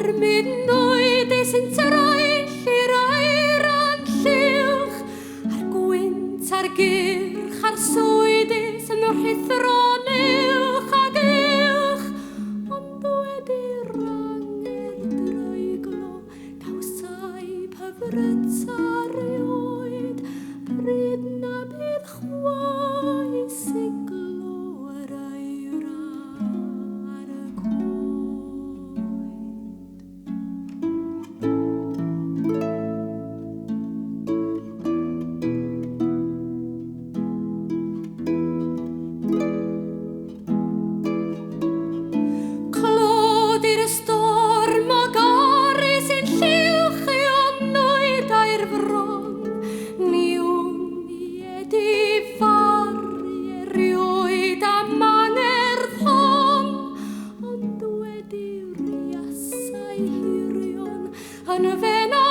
Mynwyd sy'n troell i'r aeran lliwch, a'r gwynt a'r gyrch a'r swydys yn rhithron uwch ag uwch, ond wedi rannu'r dreiglo cawsau pyfryta rywyd, bryd na bydd chwaes i glo yr eira ar y coed. Yn fenna